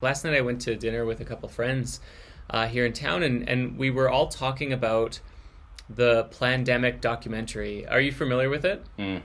Last night I went to dinner with a couple friends here in town, and we were all talking about the Plandemic documentary. Are you familiar with it? Mm.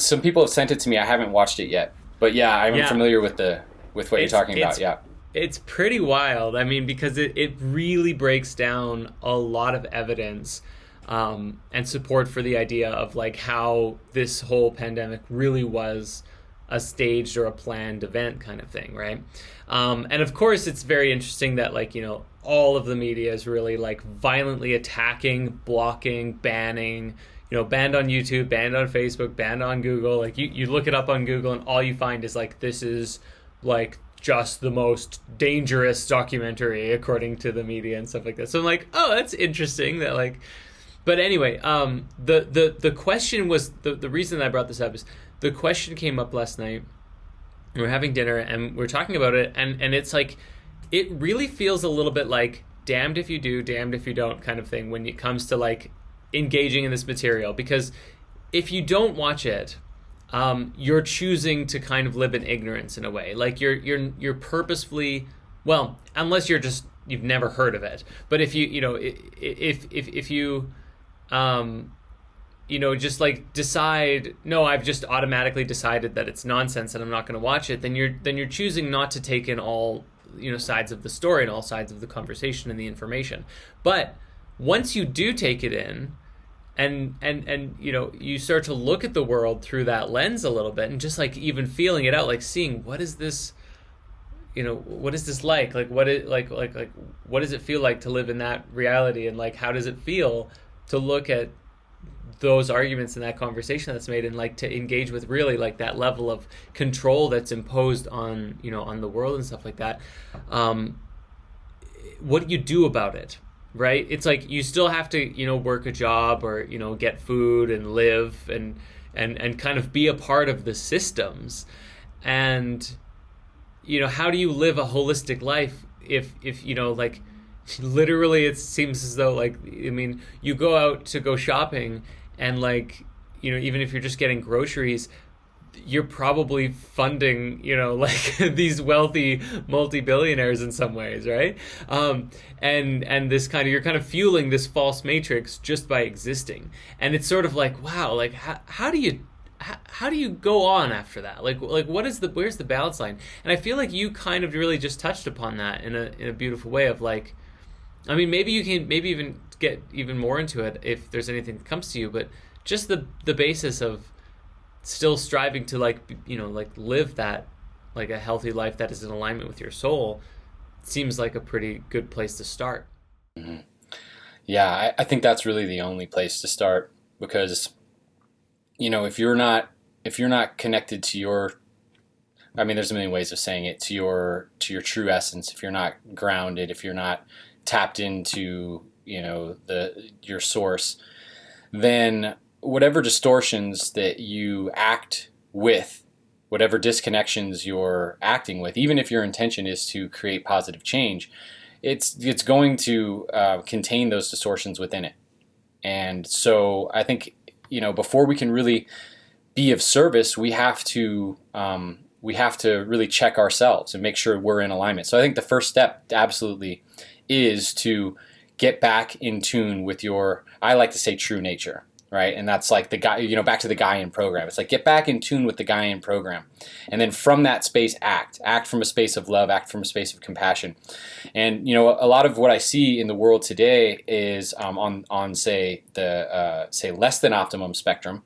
Some people have sent it to me. I haven't watched it yet, but yeah, I'm Yeah, familiar with what you're it's talking about. it's Yeah. it's pretty wild. I mean, because it really breaks down a lot of evidence and support for the idea of like how this whole pandemic really was a staged or a planned event kind of thing, right? And of course, it's very interesting that like all of the media is really like violently attacking, blocking, banning. Banned on YouTube, banned on Facebook, banned on Google. Like you look it up on Google, and all you find is like this is like just the most dangerous documentary according to the media and stuff like that. So I'm like, oh, that's interesting. That like, but anyway, the question was the reason I brought this up is the question came up last night. We were having dinner and we are talking about it, and it's like it really feels a little bit like damned if you do, damned if you don't kind of thing when it comes to like engaging in this material, because if you don't watch it, you're choosing to kind of live in ignorance in a way. Like you're purposefully, well, unless you've never heard of it. But if if you just like decide, no, I've just automatically decided that it's nonsense and I'm not going to watch it, then you're choosing not to take in all sides of the story and all sides of the conversation and the information. But once you do take it in, and you start to look at the world through that lens a little bit, and just like even feeling it out, like seeing what is this, what is this like what it like what does it feel like to live in that reality, and like how does it feel to look at those arguments in that conversation that's made, and like to engage with really like that level of control that's imposed on on the world and stuff like that. What do you do about it? Right? It's like you still have to work a job, or get food and live, and kind of be a part of the systems. And how do you live a holistic life if like literally it seems as though like, I mean, you go out to go shopping, and like even if you're just getting groceries, you're probably funding, like these wealthy multi-billionaires in some ways, right? And this kind of, you're kind of fueling this false matrix just by existing. And it's sort of like, wow, like how do you go on after that? Like where's the balance line? And I feel like you kind of really just touched upon that in a beautiful way of like, I mean, maybe you can even get even more into it if there's anything that comes to you, but just the basis of still striving to like like live that like a healthy life that is in alignment with your soul seems like a pretty good place to start. Hmm. Yeah, I think that's really the only place to start, because if you're not connected to your, I mean, there's a million ways of saying it, to your true essence. If you're not grounded, if you're not tapped into your source, then whatever distortions that you act with, whatever disconnections you're acting with, even if your intention is to create positive change, it's going to contain those distortions within it. And so I think before we can really be of service, we have to really check ourselves and make sure we're in alignment. So I think the first step absolutely is to get back in tune with your, I like to say, true nature, right? And that's like the guy, back to the Gaian program. It's like get back in tune with the Gaian program, and then from that space, act from a space of love, act from a space of compassion. And a lot of what I see in the world today is on say the say less than optimum spectrum,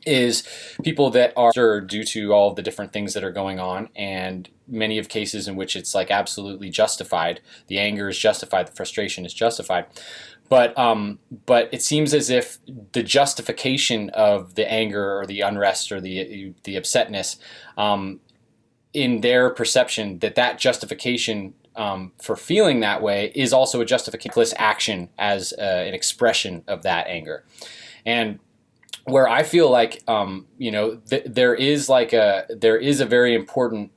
is people that are due to all of the different things that are going on, and many of cases in which it's like absolutely justified. The anger is justified, the frustration is justified. But it seems as if the justification of the anger or the unrest or the upsetness, in their perception, that justification for feeling that way is also a justificationless action as an expression of that anger. And where I feel like there is a very important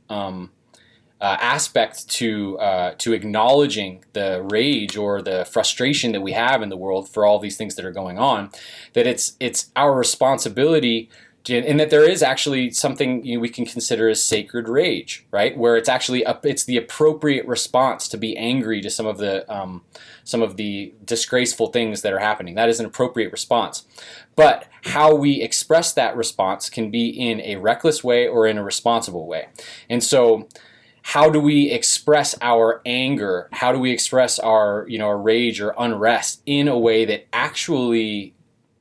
aspect to acknowledging the rage or the frustration that we have in the world for all these things that are going on, that it's our responsibility and that there is actually something we can consider as sacred rage, right? Where it's actually it's the appropriate response to be angry to some of the disgraceful things that are happening. That is an appropriate response. But how we express that response can be in a reckless way or in a responsible way. And so how do we express our anger? How do we express our rage or unrest in a way that actually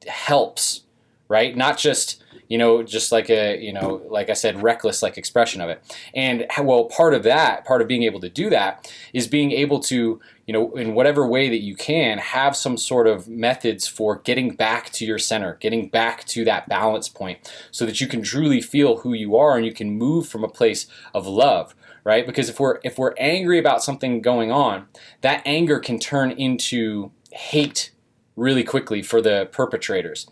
helps, right? Not just just like like I said, reckless like expression of it. And part of being able to do that is being able to, in whatever way that you can, have some sort of methods for getting back to your center, getting back to that balance point, so that you can truly feel who you are and you can move from a place of love, right? Because if we're angry about something going on, that anger can turn into hate really quickly for the perpetrators.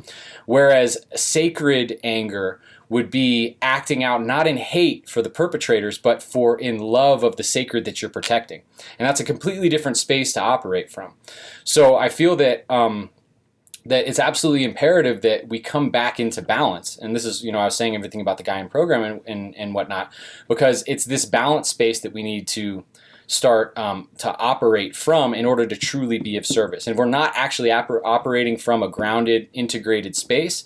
Whereas sacred anger would be acting out not in hate for the perpetrators, but in love of the sacred that you're protecting. And that's a completely different space to operate from. So I feel that that it's absolutely imperative that we come back into balance. And this is, I was saying everything about the guy in program and whatnot, because it's this balance space that we need to start to operate from in order to truly be of service. And if we're not actually operating from a grounded, integrated space,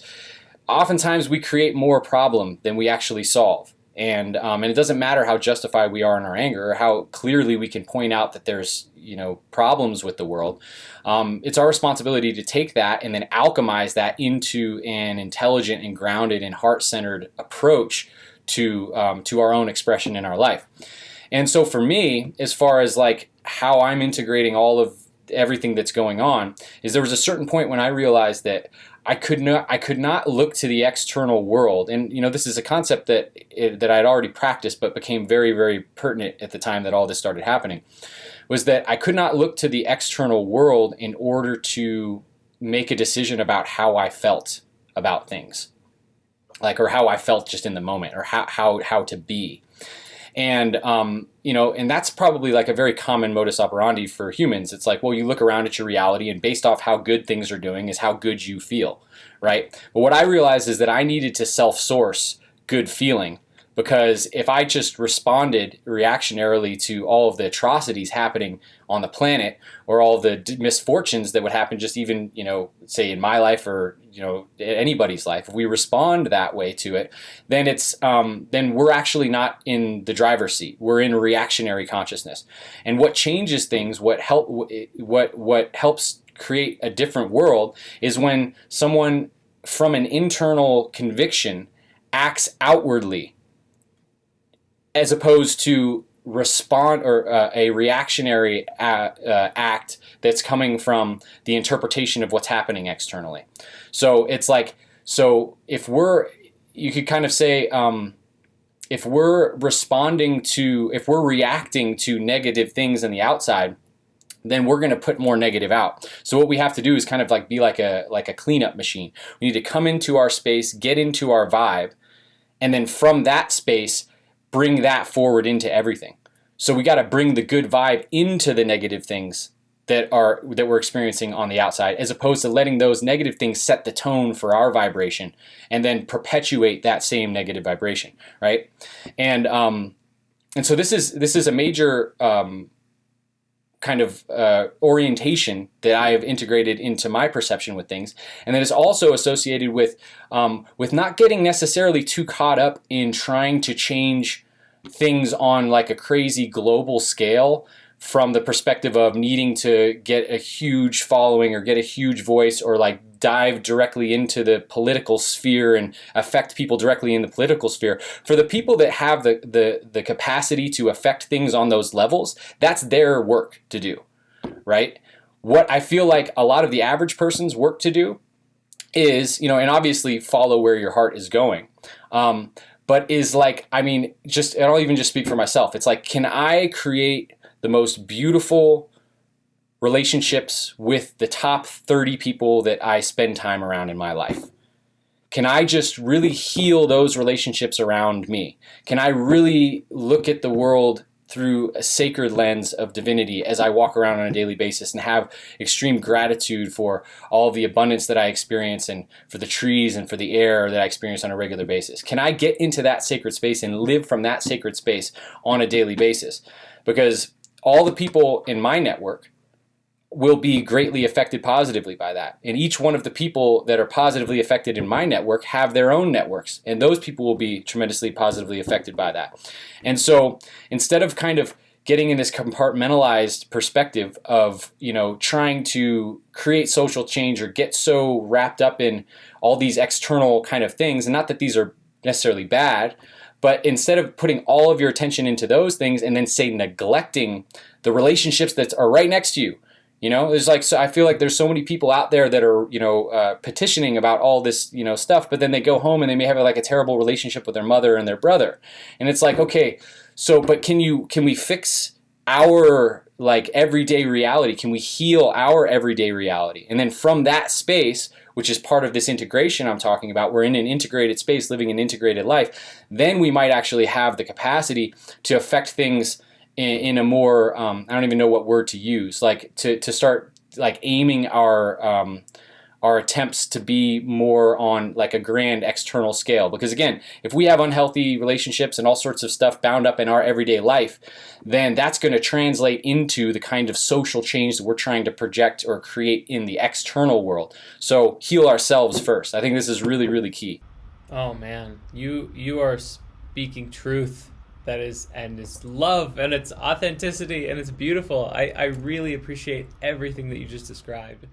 oftentimes we create more problem than we actually solve. And it doesn't matter how justified we are in our anger or how clearly we can point out that there's problems with the world. It's our responsibility to take that and then alchemize that into an intelligent and grounded and heart-centered approach to our own expression in our life. And so for me, as far as like how I'm integrating all of everything that's going on, is there was a certain point when I realized that I could not look to the external world. And this is a concept that I'd already practiced, but became very, very pertinent at the time that all this started happening, was that I could not look to the external world in order to make a decision about how I felt about things, or how I felt just in the moment, or how to be. And and that's probably like a very common modus operandi for humans. It's like, well, you look around at your reality, and based off how good things are doing is how good you feel, right? But what I realized is that I needed to self-source good feeling, because if I just responded reactionarily to all of the atrocities happening on the planet, or all the misfortunes that would happen just even, say in my life or, anybody's life, if we respond that way to it, then then we're actually not in the driver's seat. We're in reactionary consciousness. And what changes things, what helps create a different world, is when someone from an internal conviction acts outwardly, as opposed to respond or a reactionary act that's coming from the interpretation of what's happening externally. So it's like, you could kind of say, if we're reacting to negative things in the outside, then we're going to put more negative out. So what we have to do is kind of like be like a cleanup machine. We need to come into our space, get into our vibe, and then from that space, bring that forward into everything. So we got to bring the good vibe into the negative things that we're experiencing on the outside, as opposed to letting those negative things set the tone for our vibration and then perpetuate that same negative vibration, right? And so this is a major kind of orientation that I have integrated into my perception with things, and that is also associated with not getting necessarily too caught up in trying to change things on like a crazy global scale, from the perspective of needing to get a huge following or get a huge voice, or like dive directly into the political sphere and affect people directly in the political sphere. For the people that have the capacity to affect things on those levels, that's their work to do, right? What I feel like a lot of the average person's work to do is, and obviously follow where your heart is going. But is like, I'll even just speak for myself. It's like, can I create the most beautiful relationships with the top 30 people that I spend time around in my life? Can I just really heal those relationships around me? Can I really look at the world through a sacred lens of divinity as I walk around on a daily basis and have extreme gratitude for all the abundance that I experience and for the trees and for the air that I experience on a regular basis? Can I get into that sacred space and live from that sacred space on a daily basis? Because all the people in my network will be greatly affected positively by that. And each one of the people that are positively affected in my network have their own networks, and those people will be tremendously positively affected by that. And so instead of kind of getting in this compartmentalized perspective of, trying to create social change or get so wrapped up in all these external kind of things, and not that these are necessarily bad, but instead of putting all of your attention into those things and then say neglecting the relationships that are right next to you. There's so I feel like there's so many people out there that are, petitioning about all this, stuff, but then they go home and they may have like a terrible relationship with their mother and their brother. And it's like, okay, so, but can we fix our like everyday reality? Can we heal our everyday reality? And then from that space, which is part of this integration I'm talking about, we're in an integrated space, living an integrated life, then we might actually have the capacity to affect things in a more, I don't even know what word to use, like to start like aiming our attempts to be more on like a grand external scale. Because again, if we have unhealthy relationships and all sorts of stuff bound up in our everyday life, then that's going to translate into the kind of social change that we're trying to project or create in the external world. So heal ourselves first. I think this is really, really key. Oh man, you are speaking truth. And it's love and it's authenticity and it's beautiful. I really appreciate everything that you just described.